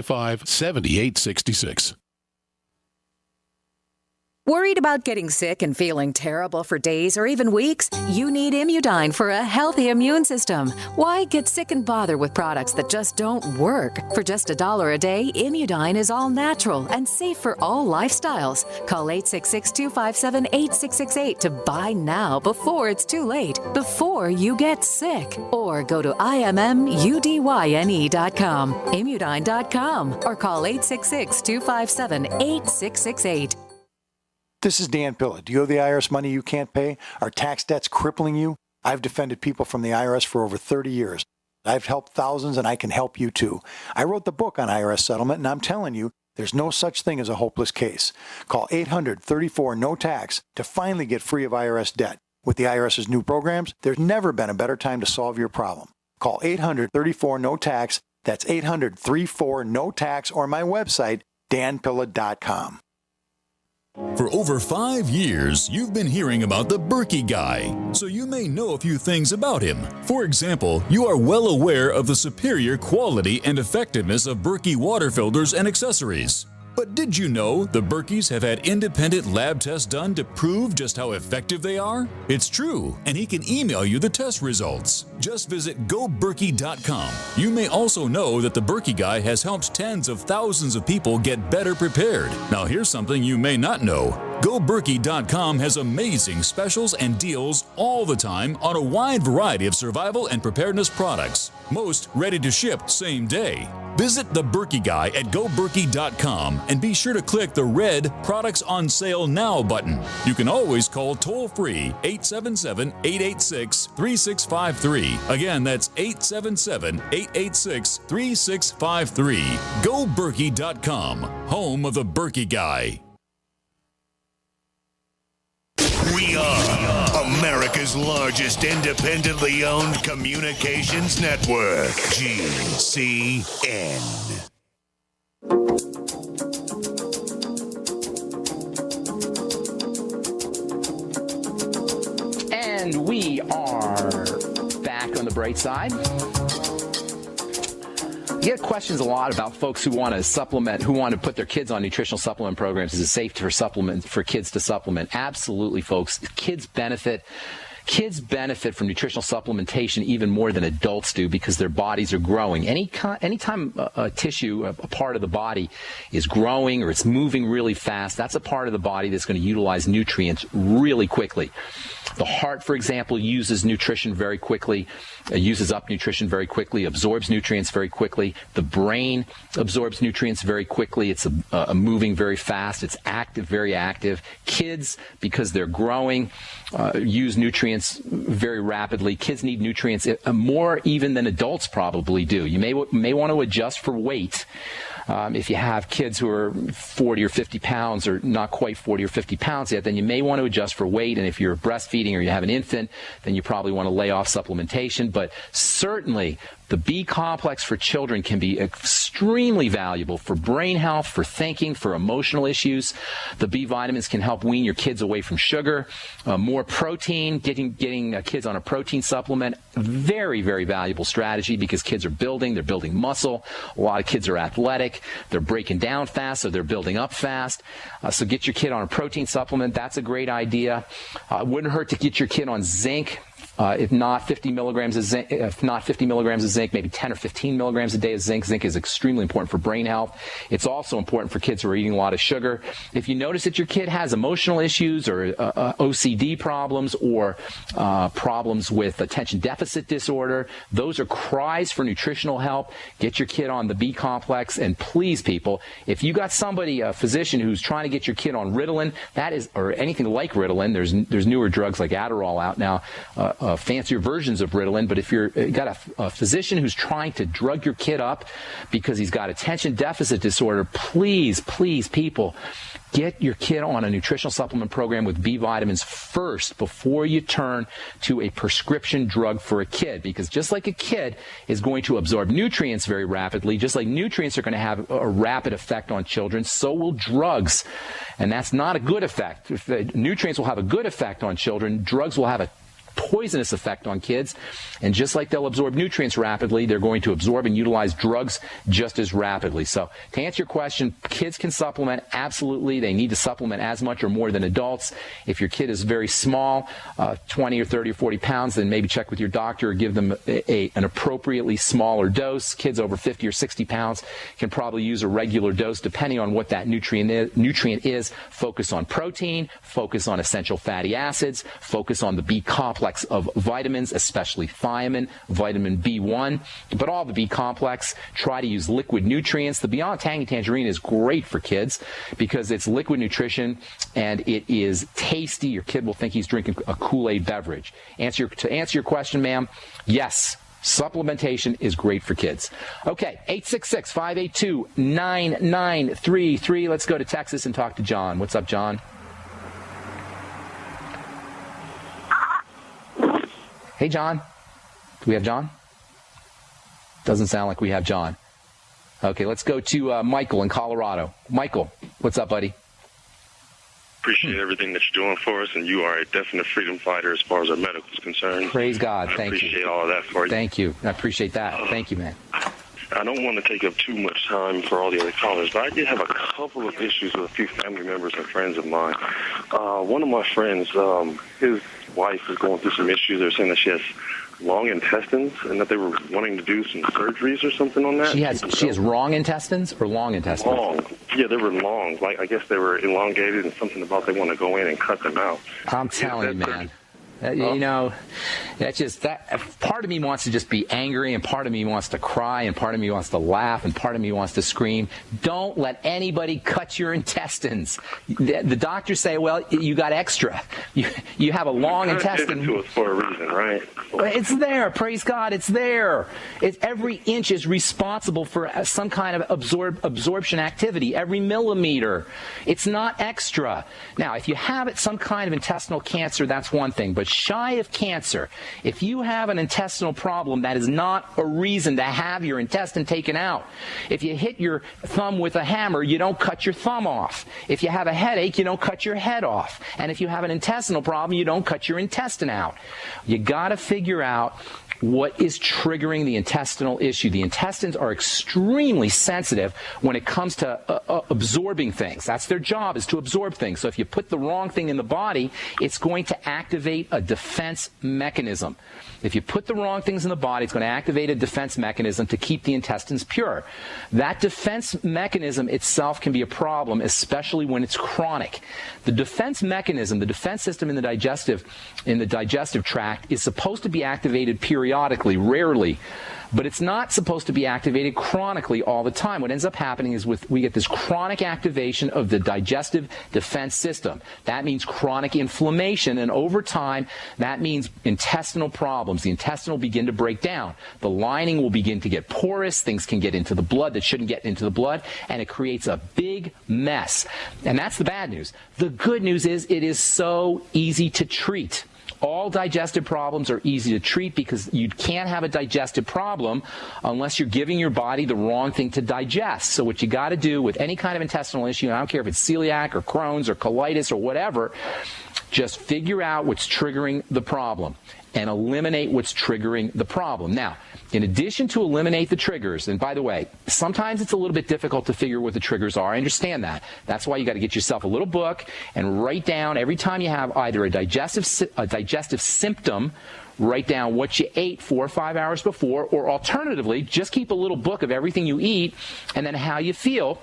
J: Worried about getting sick and feeling terrible for days or even weeks? You need Immudyne for a healthy immune system. Why get sick and bother with products that just don't work? For just $1 a day, Immudyne is all natural and safe for all lifestyles. Call 866-257-8668 to buy now before it's too late, before you get sick. Or go to IMMUDYNE.com, Immudyne.com, or call 866-257-8668.
C: This is Dan Pilla. Do you owe the IRS money you can't pay? Are tax debts crippling you? I've defended people from the IRS for over 30 years. I've helped thousands, and I can help you too. I wrote the book on IRS settlement, and I'm telling you, there's no such thing as a hopeless case. Call 800-34-NO-TAX to finally get free of IRS debt. With the IRS's new programs, there's never been a better time to solve your problem. Call 800-34-NO-TAX. That's 800-34-NO-TAX, or my website, danpilla.com.
K: For over 5 years, you've been hearing about the Berkey Guy, so you may know a few things about him. For example, you are well aware of the superior quality and effectiveness of Berkey water filters and accessories. But did you know the Berkeys have had independent lab tests done to prove just how effective they are? It's true, and he can email you the test results. Just visit goberkey.com. You may also know that the Berkey Guy has helped tens of thousands of people get better prepared. Now here's something you may not know. GoBerkey.com has amazing specials and deals all the time on a wide variety of survival and preparedness products. Most ready to ship same day. Visit the Berkey Guy at GoBerkey.com and be sure to click the red Products on Sale Now button. You can always call toll-free 877-886-3653. Again, that's 877-886-3653. GoBerkey.com, home of the Berkey Guy.
A: We are America's largest independently owned communications network, GCN.
B: And we are back on the bright side. You get questions a lot about folks who want to supplement, who want to put their kids on nutritional supplement programs. Is it safe for kids to supplement? Absolutely, folks. Kids benefit from nutritional supplementation even more than adults do because their bodies are growing. Anytime a tissue, a part of the body is growing or it's moving really fast, that's a part of the body that's going to utilize nutrients really quickly. The heart, for example, uses nutrition very quickly, uses up nutrition very quickly, absorbs nutrients very quickly. The brain absorbs nutrients very quickly. It's moving very fast. It's active, very active. Kids, because they're growing, use nutrients very rapidly. Kids need nutrients more even than adults probably do. You may want to adjust for weight. If you have kids who are 40 or 50 pounds or not quite 40 or 50 pounds yet, then you may want to adjust for weight. And if you're breastfeeding or you have an infant, then you probably want to lay off supplementation. But certainly, the B complex for children can be extremely valuable for brain health, for thinking, for emotional issues. The B vitamins can help wean your kids away from sugar. More protein, getting kids on a protein supplement, very, very valuable strategy because kids are they're building muscle. A lot of kids are athletic. They're breaking down fast, so they're building up fast. So get your kid on a protein supplement. That's a great idea. It wouldn't hurt to get your kid on zinc. If not 50 milligrams of zinc, maybe 10 or 15 milligrams a day of zinc. Zinc is extremely important for brain health. It's also important for kids who are eating a lot of sugar. If you notice that your kid has emotional issues or OCD problems or problems with attention deficit disorder, those are cries for nutritional help. Get your kid on the B complex. And please, people, if you got somebody, a physician who's trying to get your kid on Ritalin, or anything like Ritalin, there's newer drugs like Adderall out now, fancier versions of Ritalin. But if you're got a physician who's trying to drug your kid up because he's got attention deficit disorder, please, people, get your kid on a nutritional supplement program with B vitamins first before you turn to a prescription drug for a kid. Because just like a kid is going to absorb nutrients very rapidly, just like nutrients are going to have a rapid effect on children, so will drugs. And that's not a good effect. If nutrients will have a good effect on children, drugs will have a poisonous effect on kids. And just like they'll absorb nutrients rapidly, they're going to absorb and utilize drugs just as rapidly. So to answer your question, kids can supplement. Absolutely. They need to supplement as much or more than adults. If your kid is very small, 20 or 30 or 40 pounds, then maybe check with your doctor or give them an appropriately smaller dose. Kids over 50 or 60 pounds can probably use a regular dose depending on what that nutrient is. Focus on protein, focus on essential fatty acids, focus on the B complex of vitamins, especially thiamine, vitamin B1, but all the B complex. Try to use liquid nutrients. The Beyond Tangy Tangerine is great for kids because it's liquid nutrition and it is tasty. Your kid will think he's drinking a Kool-Aid beverage. To answer your question, ma'am, yes, supplementation is great for kids. Okay, 866-582-9933. Let's go to Texas and talk to John. What's up, John? Hey, John. Do we have John? Doesn't sound like we have John. Okay, let's go to Michael in Colorado. Michael, what's up, buddy?
D: Appreciate everything that you're doing for us, and you are a definite freedom fighter as far as our medical is concerned.
B: Praise God. Thank you.
D: I appreciate all of that for you.
B: Thank you. I appreciate that. Thank you, man.
D: I don't want to take up too much time for all the other callers, but I did have a couple of issues with a few family members and friends of mine. One of my friends, his wife is going through some issues. They're saying that she has long intestines and that they were wanting to do some surgeries or something on that.
B: She has wrong intestines or long intestines?
D: Long. Yeah, they were long. Like, I guess they were elongated and something about they want to go in and cut them out.
B: I'm telling you, man. You know, that's just that. Part of me wants to just be angry, and part of me wants to cry, and part of me wants to laugh, and part of me wants to scream. Don't let anybody cut your intestines. The doctors say, well, you got extra. You have a long intestine.
D: It's to us for a reason, right?
B: It's there. Praise God, it's there. Every inch is responsible for some kind of absorption activity. Every millimeter. It's not extra. Now, if you have some kind of intestinal cancer, that's one thing. But shy of cancer, if you have an intestinal problem, that is not a reason to have your intestine taken out. If you hit your thumb with a hammer, you don't cut your thumb off. If you have a headache, you don't cut your head off. And if you have an intestinal problem, you don't cut your intestine out. You got to figure out what is triggering the intestinal issue. The intestines are extremely sensitive when it comes to absorbing things. That's their job, is to absorb things. So if you put the wrong thing in the body, it's going to activate a defense mechanism. If you put the wrong things in the body, it's going to activate a defense mechanism to keep the intestines pure. That defense mechanism itself can be a problem, especially when it's chronic. The defense mechanism, the defense system in the digestive tract is supposed to be activated periodically, rarely, but it's not supposed to be activated chronically all the time. What ends up happening is we get this chronic activation of the digestive defense system. That means chronic inflammation, and over time, that means intestinal problems. The intestine will begin to break down. The lining will begin to get porous. Things can get into the blood that shouldn't get into the blood, and it creates a big mess. And that's the bad news. The good news is it is so easy to treat. All digestive problems are easy to treat because you can't have a digestive problem unless you're giving your body the wrong thing to digest. So what you got to do with any kind of intestinal issue, I don't care if it's celiac or Crohn's or colitis or whatever, just figure out what's triggering the problem and eliminate what's triggering the problem. Now, in addition to eliminate the triggers, and by the way, sometimes it's a little bit difficult to figure what the triggers are. I understand that. That's why you got to get yourself a little book and write down every time you have either a digestive symptom, write down what you ate 4 or 5 hours before, or alternatively, just keep a little book of everything you eat and then how you feel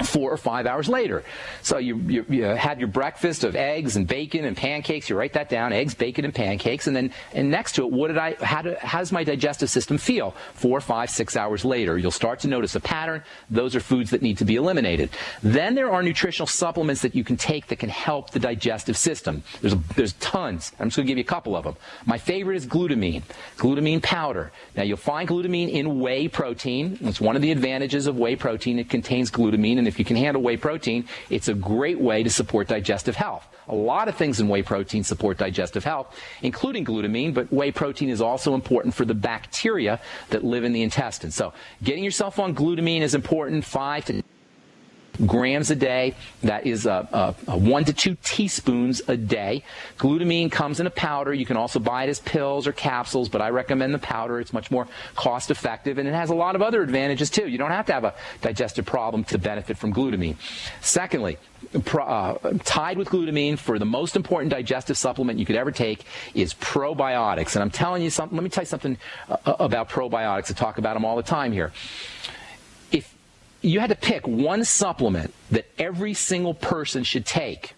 B: 4 or 5 hours later. So you have your breakfast of eggs and bacon and pancakes. You write that down: eggs, bacon, and pancakes. And next to it, how does my digestive system feel 4, 5, 6 hours later? You'll start to notice a pattern. Those are foods that need to be eliminated. Then there are nutritional supplements that you can take that can help the digestive system. There's tons. I'm just going to give you a couple of them. My favorite is glutamine powder. Now, you'll find glutamine in whey protein. It's one of the advantages of whey protein. It contains glutamine, and if you can handle whey protein, it's a great way to support digestive health. A lot of things in whey protein support digestive health, including glutamine, but whey protein is also important for the bacteria that live in the intestine. So getting yourself on glutamine is important. 5 to grams a day. That is 1 to 2 teaspoons a day. Glutamine comes in a powder. You can also buy it as pills or capsules, but I recommend the powder. It's much more cost effective, and it has a lot of other advantages too. You don't have to have a digestive problem to benefit from glutamine. Secondly, tied with glutamine for the most important digestive supplement you could ever take is probiotics. And I'm telling you something. Let me tell you something about probiotics. I talk about them all the time here. If you had to pick one supplement that every single person should take,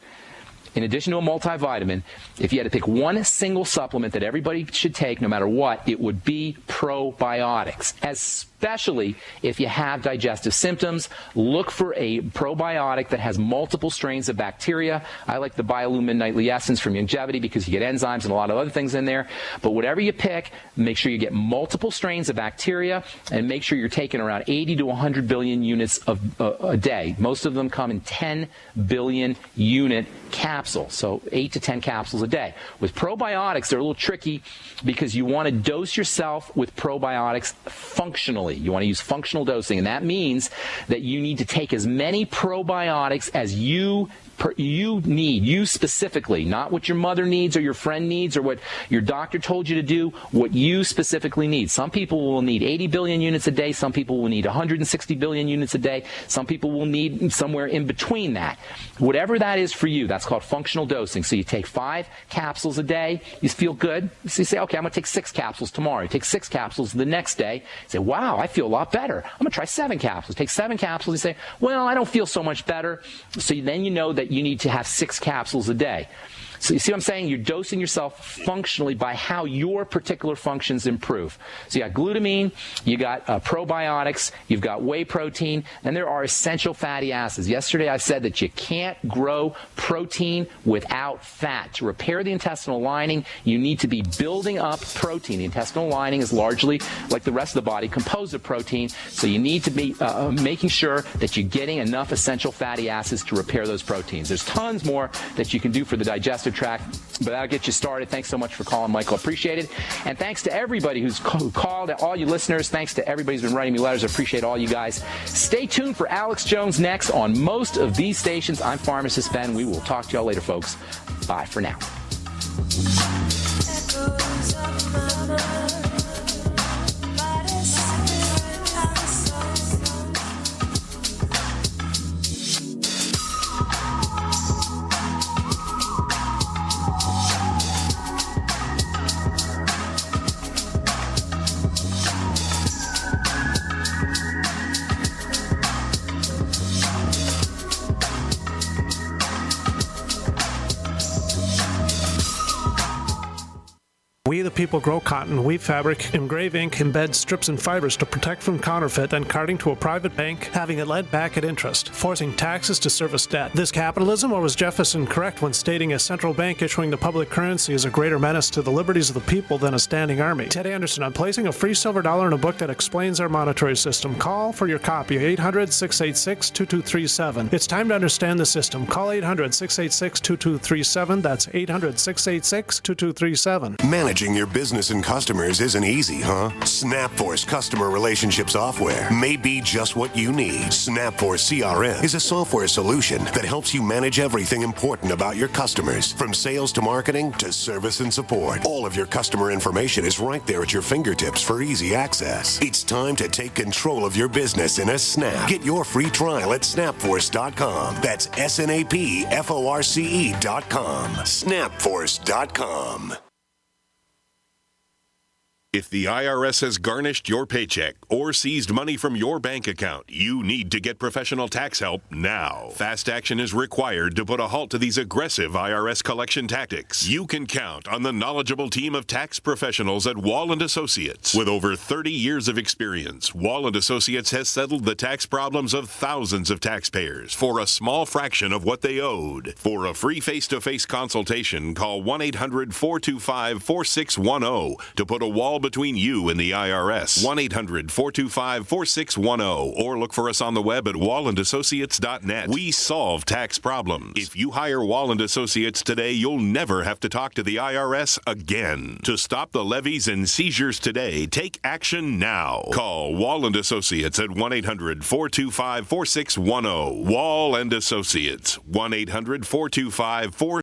B: in addition to a multivitamin, if you had to pick one single supplement that everybody should take no matter what, it would be probiotics. Especially if you have digestive symptoms, look for a probiotic that has multiple strains of bacteria. I like the Biolumin Nightly Essence from Longevity because you get enzymes and a lot of other things in there. But whatever you pick, make sure you get multiple strains of bacteria and make sure you're taking around 80 to 100 billion units a day. Most of them come in 10 billion unit capsules, so 8 to 10 capsules a day. With probiotics, they're a little tricky because you want to dose yourself with probiotics functionally. You want to use functional dosing, and that means that you need to take as many probiotics as you need, you specifically, not what your mother needs or your friend needs or what your doctor told you to do, what you specifically need. Some people will need 80 billion units a day. Some people will need 160 billion units a day. Some people will need somewhere in between that. Whatever that is for you, that's called functional dosing. So you take 5 capsules a day. You feel good. So you say, okay, I'm going to take 6 capsules tomorrow. You take 6 capsules the next day. You say, wow, I feel a lot better. I'm going to try 7 capsules. Take 7 capsules. You say, well, I don't feel so much better. So then you know that you need to have 6 capsules a day. So you see what I'm saying? You're dosing yourself functionally by how your particular functions improve. So you got glutamine, you got probiotics, you've got whey protein, and there are essential fatty acids. Yesterday I said that you can't grow protein without fat. To repair the intestinal lining, you need to be building up protein. The intestinal lining is largely, like the rest of the body, composed of protein. So you need to be making sure that you're getting enough essential fatty acids to repair those proteins. There's tons more that you can do for the digestive tract, but that'll get you started. Thanks so much for calling, Michael. Appreciate it. And thanks to everybody who called, all you listeners. Thanks to everybody who's been writing me letters. I appreciate all you guys. Stay tuned for Alex Jones next on most of these stations. I'm Pharmacist Ben. We will talk to y'all later, folks. Bye for now.
E: We the people grow cotton, weave fabric, engrave ink, embed strips and fibers to protect from counterfeit and carting to a private bank, having it lent back at interest, forcing taxes to service debt. This capitalism, or was Jefferson correct when stating a central bank issuing the public currency is a greater menace to the liberties of the people than a standing army? Ted Anderson, I'm placing a free silver dollar in a book that explains our monetary system. Call for your copy, 800-686-2237. It's time to understand the system. Call 800-686-2237. That's 800-686-2237.
A: Managing your business and customers isn't easy, huh? SnapForce customer relationship software may be just what you need. SnapForce CRM is a software solution that helps you manage everything important about your customers, from sales to marketing to service and support. All of your customer information is right there at your fingertips for easy access. It's time to take control of your business in a snap. Get your free trial at snapforce.com. That's SNAPFORCE.com. Snapforce.com.
F: If the IRS has garnished your paycheck or seized money from your bank account, you need to get professional tax help now. Fast action is required to put a halt to these aggressive IRS collection tactics. You can count on the knowledgeable team of tax professionals at Wall & Associates. With over 30 years of experience, Wall & Associates has settled the tax problems of thousands of taxpayers for a small fraction of what they owed. For a free face-to-face consultation, call 1-800-425-4610 to put a wall between you and the IRS. 1-800-425-4610 or look for us on the web at wallandassociates.net. We solve tax problems. If you hire Wall & Associates today, you'll never have to talk to the IRS again. To stop the levies and seizures today, take action now. Call Wall & Associates at 1-800-425-4610. Wall & Associates. 1-800-425-4610.